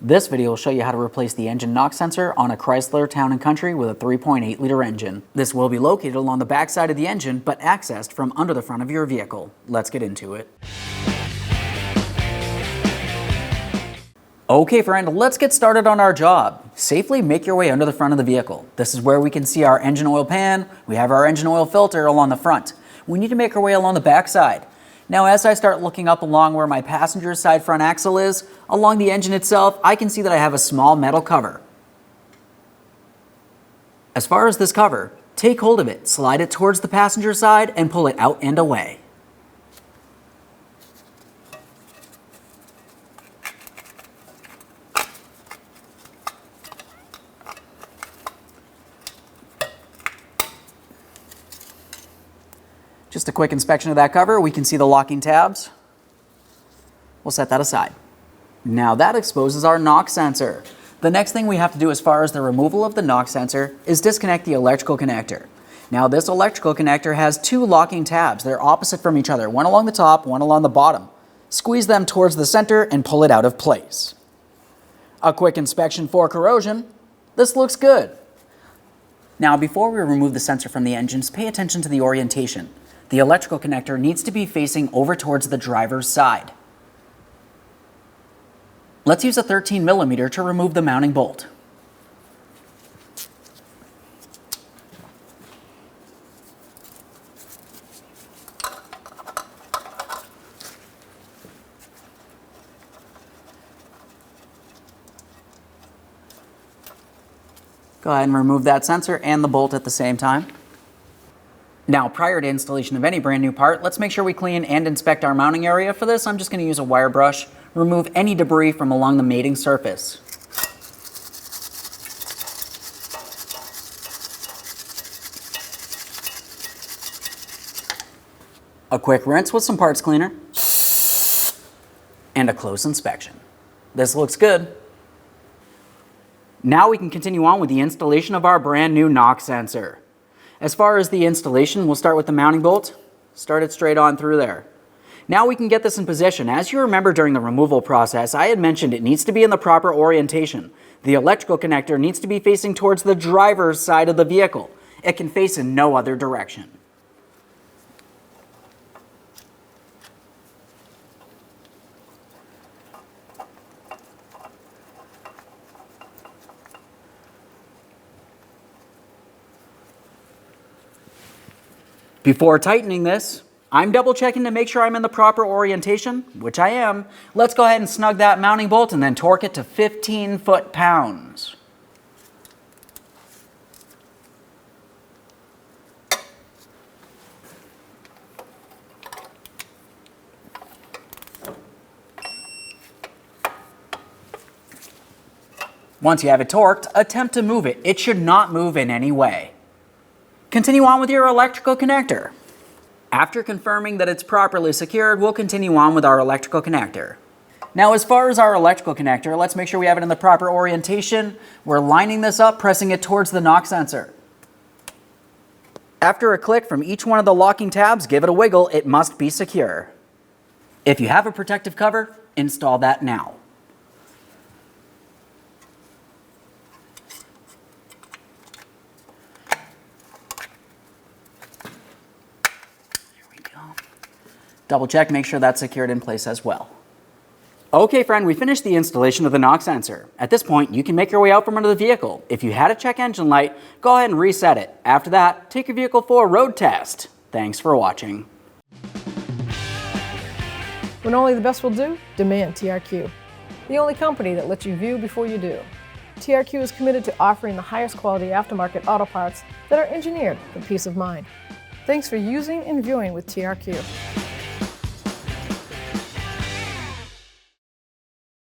This video will show you how to replace the engine knock sensor on a Chrysler Town Country with a 3.8 liter engine. This will be located along the back side of the engine, but accessed from under the front of your vehicle. Let's get into it. Okay friend, let's get started on our job. Safely make your way under the front of the vehicle. This is where we can see our engine oil pan. We have our engine oil filter along the front. We need to make our way along the back side. Now as I start looking up along where my passenger side front axle is, along the engine itself, I can see that I have a small metal cover. As far as this cover, take hold of it, slide it towards the passenger side, and pull it out and away. Just a quick inspection of that cover, we can see the locking tabs. We'll set that aside. Now that exposes our knock sensor. The next thing we have to do as far as the removal of the knock sensor is disconnect the electrical connector. Now this electrical connector has two locking tabs. They're opposite from each other, one along the top, one along the bottom. Squeeze them towards the center and pull it out of place. A quick inspection for corrosion. This looks good. Now before we remove the sensor from the engines, pay attention to the orientation. The electrical connector needs to be facing over towards the driver's side. Let's use a 13mm to remove the mounting bolt. Go ahead and remove that sensor and the bolt at the same time. Now, prior to installation of any brand new part, let's make sure we clean and inspect our mounting area. For this, I'm just going to use a wire brush, remove any debris from along the mating surface. A quick rinse with some parts cleaner, and a close inspection. This looks good. Now we can continue on with the installation of our brand new knock sensor. As far as the installation, we'll start with the mounting bolt. Start it straight on through there. Now we can get this in position. As you remember during the removal process, I had mentioned it needs to be in the proper orientation. The electrical connector needs to be facing towards the driver's side of the vehicle. It can face in no other direction. Before tightening this, I'm double checking to make sure I'm in the proper orientation, which I am. Let's go ahead and snug that mounting bolt and then torque it to 15 foot-pounds. Once you have it torqued, attempt to move it. It should not move in any way. Continue on with your electrical connector. After confirming that it's properly secured, we'll continue on with our electrical connector. Now as far as our electrical connector, let's make sure we have it in the proper orientation. We're lining this up, pressing it towards the knock sensor. After a click from each one of the locking tabs, give it a wiggle. It must be secure. If you have a protective cover, install that now. Double check, make sure that's secured in place as well. Okay friend, we finished the installation of the knock sensor. At this point, you can make your way out from under the vehicle. If you had a check engine light, go ahead and reset it. After that, take your vehicle for a road test. Thanks for watching. When only the best will do, demand TRQ. The only company that lets you view before you do. TRQ is committed to offering the highest quality aftermarket auto parts that are engineered for peace of mind. Thanks for using and viewing with TRQ.